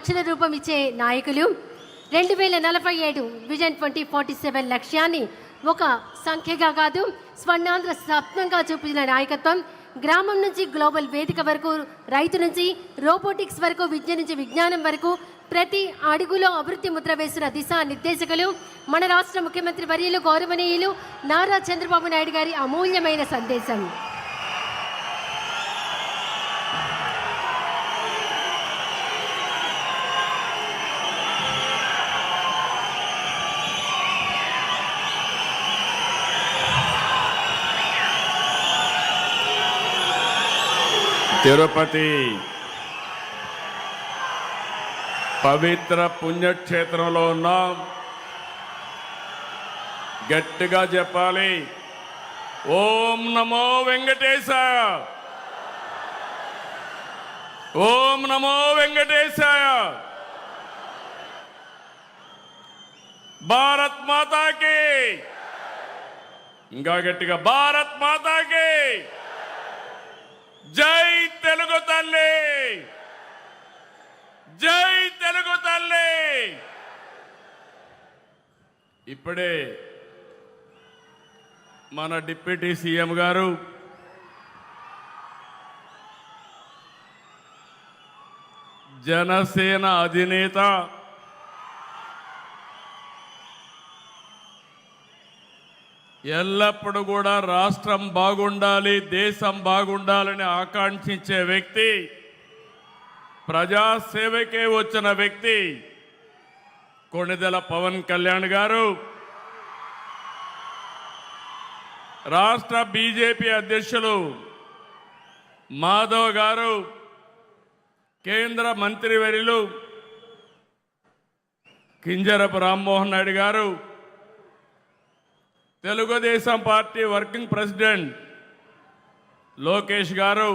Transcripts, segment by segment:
అక్షర రూపం ఇచ్చే నాయకులు 2047 విజన్ 2047 లక్ష్యాన్ని ఒక సంఖ్యగా కాదు స్వర్ణాంధ్ర స్వప్నంగా చూపించిన నాయకత్వం. గ్రామం నుంచి గ్లోబల్ వేదిక వరకు, రైతు నుంచి రోబోటిక్స్ వరకు, విద్య నుంచి విజ్ఞానం వరకు ప్రతి అడుగులో అభివృద్ధి ముద్ర వేసిన దిశా నిర్దేశకులు మన రాష్ట్ర ముఖ్యమంత్రి వర్యులు గౌరవనీయులు నారా చంద్రబాబు నాయుడు గారి అమూల్యమైన సందేశం. తిరుపతి పవిత్ర పుణ్యక్షేత్రంలో ఉన్నాం. గట్టిగా చెప్పాలి, ఓం నమో వెంకటేశాయ, ఓం నమో వెంకటేశాయ. భారత్ మాతాకి, ఇంకా గట్టిగా భారత్ మాతాకి. జై తెలుగు తల్లి, జై తెలుగు తల్లి. ఇప్పుడే మన డిప్యూటీ సీఎం గారు జనసేన అధినేత ఎల్లప్పుడూ కూడా రాష్ట్రం బాగుండాలి, దేశం బాగుండాలని ఆకాంక్షించే వ్యక్తి, ప్రజాసేవకే వచ్చిన వ్యక్తి కొణిదెల పవన్ కళ్యాణ్ గారు, రాష్ట్ర బీజేపీ అధ్యక్షులు మాధవ్ గారు, కేంద్ర మంత్రివర్యులు కింజరపు రామ్మోహన్ నాయుడు గారు, Telugu Desam party working president Lokesh గారు,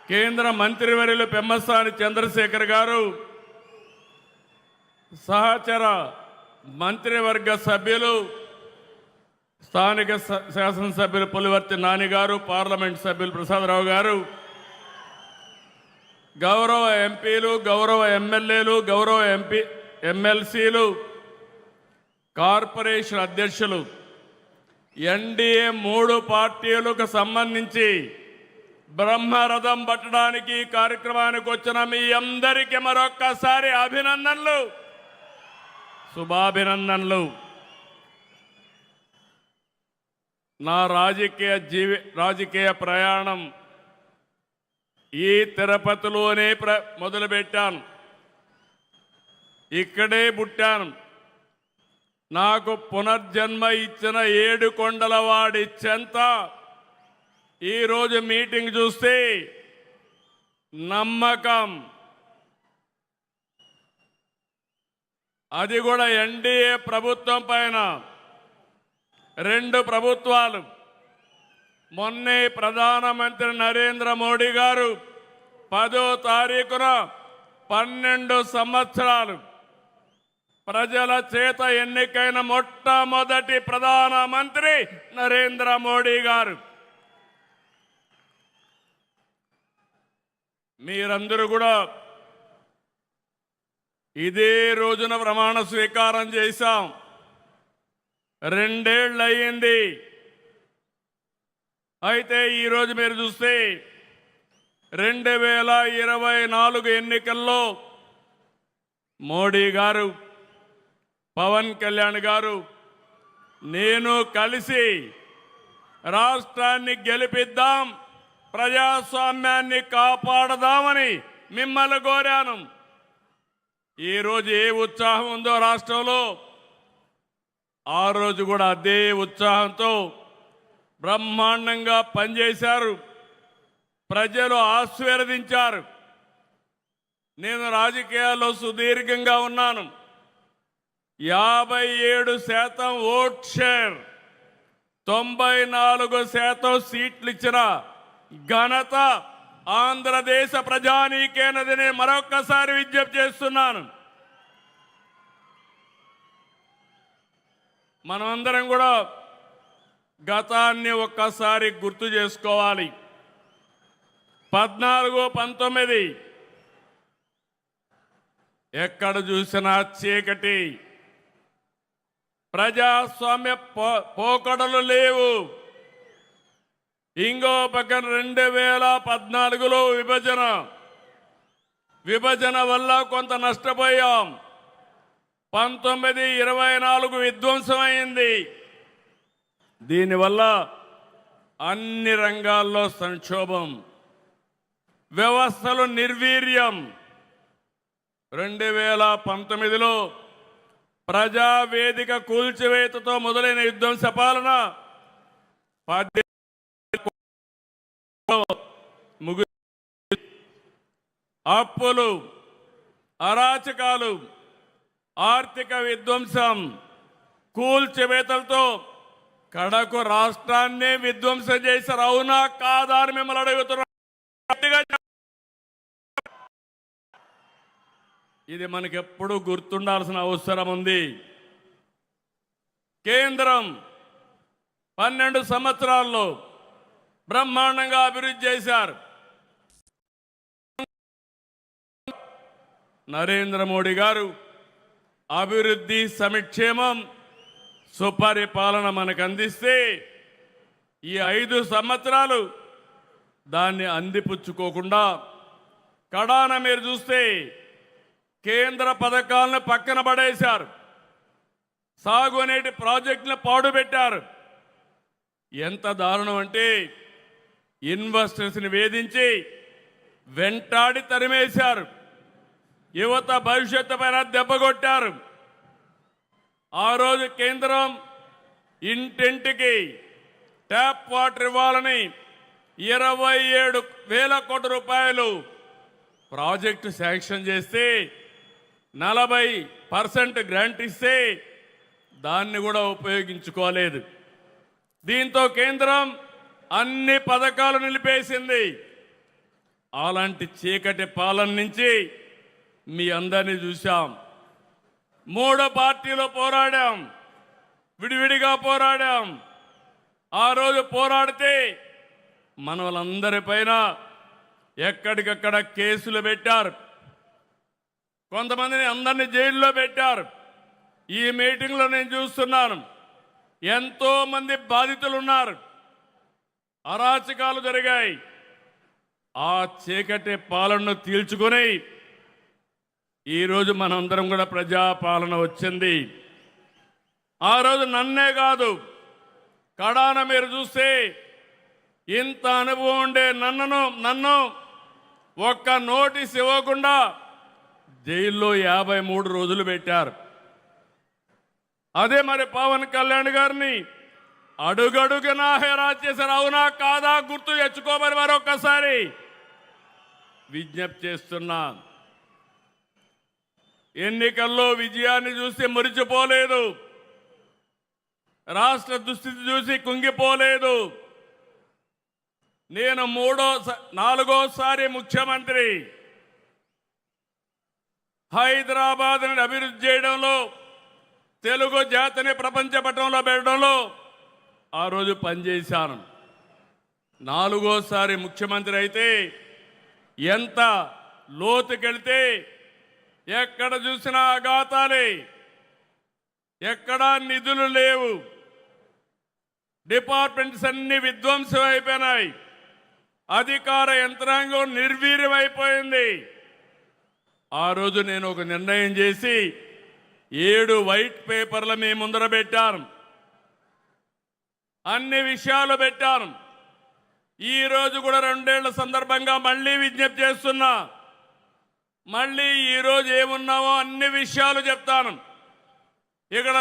కేంద్ర మంత్రివర్యులు పెమ్మసాని చంద్రశేఖర్ గారు, సహచర మంత్రివర్గ సభ్యులు స్థానిక శాసనసభ్యులు పులివర్తి నాని గారు, పార్లమెంట్ సభ్యులు ప్రసాదరావు గారు, గౌరవ ఎంపీలు, గౌరవ ఎమ్మెల్యేలు, గౌరవ ఎమ్మెల్సీలు, కార్పొరేషన్ అధ్యక్షులు, ఎన్డీఏ 3 పార్టీలకు సంబంధించి బ్రహ్మరథం పట్టడానికి కార్యక్రమానికి వచ్చిన మీ అందరికీ మరొక్కసారి అభినందనలు, శుభాభినందనలు. నా రాజకీయ ప్రయాణం ఈ తిరుపతిలోనే మొదలుపెట్టాను, ఇక్కడే పుట్టాను. నాకు పునర్జన్మ ఇచ్చిన 7 కొండల వాడి చెంత ఈరోజు మీటింగ్ చూస్తే నమ్మకం, అది కూడా ఎన్డీఏ ప్రభుత్వం పైన. 2 ప్రభుత్వాలు, మొన్నే ప్రధానమంత్రి నరేంద్ర మోడీ గారు 10వ తారీఖున 12 సంవత్సరాలు ప్రజల చేత ఎన్నికైన మొట్టమొదటి ప్రధానమంత్రి నరేంద్ర మోడీ గారు. మీరందరూ కూడా ఇదే రోజున ప్రమాణ స్వీకారం చేశాం. 2 ఏళ్ళు అయ్యింది. అయితే ఈరోజు మీరు చూస్తే 2024 ఎన్నికల్లో మోడీ గారు, పవన్ కళ్యాణ్ గారు, నేను కలిసి రాష్ట్రాన్ని గెలిపిద్దాం, ప్రజాస్వామ్యాన్ని కాపాడదామని మిమ్మల్ని కోరాను. ఈరోజు ఏ ఉత్సాహం ఉందో రాష్ట్రంలో, ఆ రోజు కూడా అదే ఉత్సాహంతో బ్రహ్మాండంగా పనిచేశారు, ప్రజలు ఆశీర్వదించారు. నేను రాజకీయాల్లో సుదీర్ఘంగా ఉన్నాను. 57% ఓట్ షేర్, 94% సీట్లు ఇచ్చిన ఘనత ఆంధ్రదేశ ప్రజానీకేనదని మరొక్కసారి విజ్ఞప్తి చేస్తున్నాను. మనమందరం కూడా గతాన్ని ఒక్కసారి గుర్తు చేసుకోవాలి. 14, 19 ఎక్కడ చూసినా చీకటి, ప్రజాస్వామ్య పోకడలు లేవు. ఇంకో పక్కన 2014లో విభజన వల్ల కొంత నష్టపోయాం. 1924 విధ్వంసమైంది. దీనివల్ల అన్ని రంగాల్లో సంక్షోభం, వ్యవస్థలు నిర్వీర్యం. 2019లో ప్రజావేదిక కూల్చివేతతో మొదలైన విధ్వంస పాలన అప్పులు, అరాచకాలు, ఆర్థిక విధ్వంసం, కూల్చివేతలతో కడకు రాష్ట్రాన్నే విధ్వంసం చేశారు. అవునా కాదా అని మిమ్మల్ని అడుగుతున్నా. ఇది మనకెప్పుడు గుర్తుండాల్సిన అవసరం ఉంది. కేంద్రం 12 సంవత్సరాల్లో బ్రహ్మాండంగా అభివృద్ధి చేశారు. నరేంద్ర మోడీ గారు అభివృద్ధి, సంక్షేమం, సుపరిపాలన మనకు అందిస్తే ఈ 5 సంవత్సరాలు దాన్ని అందిపుచ్చుకోకుండా కడాన మీరు చూస్తే కేంద్ర పథకాలను పక్కన పడేశారు. సాగునీటి ప్రాజెక్టులను పాడుపెట్టారు. ఎంత దారుణం అంటే ఇన్వెస్టర్స్ని వేధించి వెంటాడి తరిమేశారు. యువత భవిష్యత్తు పైన దెబ్బకొట్టారు. ఆ రోజు కేంద్రం ఇంటింటికి ట్యాప్ వాటర్ ఇవ్వాలని 27,000 కోట్ల రూపాయలు ప్రాజెక్టు శాంక్షన్ చేస్తే 40% గ్రాంట్ ఇస్తే దాన్ని కూడా ఉపయోగించుకోలేదు. దీంతో కేంద్రం అన్ని పథకాలు నిలిపేసింది. అలాంటి చీకటి పాలన నుంచి మీ అందరినీ చూశాం. 3 పార్టీలు పోరాడాం, విడివిడిగా పోరాడాం. ఆ రోజు పోరాడితే మన వాళ్ళందరిపైన ఎక్కడికక్కడ కేసులు పెట్టారు. కొంతమందిని అందరినీ జైల్లో పెట్టారు. ఈ మీటింగ్లో నేను చూస్తున్నాను, ఎంతో మంది బాధితులు ఉన్నారు. అరాచకాలు జరిగాయి. ఆ చీకటి పాలనను తీల్చుకొని ఈరోజు మనందరం కూడా ప్రజాపాలన వచ్చింది. ఆ రోజు నన్నే కాదు, కడాన మీరు చూస్తే ఇంత అనుభవం ఉండే నన్ను ఒక్క నోటీస్ ఇవ్వకుండా జైల్లో 53 రోజులు పెట్టారు. అదే మరి పవన్ కళ్యాణ్ గారిని అడుగడుగునా హెరాస్ చేశారు. అవునా కాదా గుర్తు తెచ్చుకోమని మరొకసారి విజ్ఞప్తి చేస్తున్నా. ఎన్నికల్లో విజయాన్ని చూసి మురిచిపోలేదు, రాష్ట్ర దుస్థితి చూసి కుంగిపోలేదు. నేను 4వ ముఖ్యమంత్రి. హైదరాబాద్ని అభివృద్ధి చేయడంలో, తెలుగు జాతిని ప్రపంచ పటంలో పెట్టడంలో ఆ రోజు పనిచేశాను. 4వ ముఖ్యమంత్రి అయితే ఎంత లోతుకెళ్తే ఎక్కడ చూసినా అఘాతాలే, ఎక్కడా నిధులు లేవు, డిపార్ట్మెంట్స్ అన్ని విధ్వంసం అయిపోయినాయి, అధికార యంత్రాంగం నిర్వీర్యమైపోయింది. ఆ రోజు నేను ఒక నిర్ణయం చేసి 7 వైట్ పేపర్లు మీ ముందర పెట్టాను, అన్ని విషయాలు పెట్టాను. ఈ రోజు కూడా 2 ఏళ్ల సందర్భంగా మళ్ళీ విజ్ఞప్తి చేస్తున్నా. మళ్ళీ ఈరోజు ఏమున్నామో అన్ని విషయాలు చెప్తాను. ఇక్కడ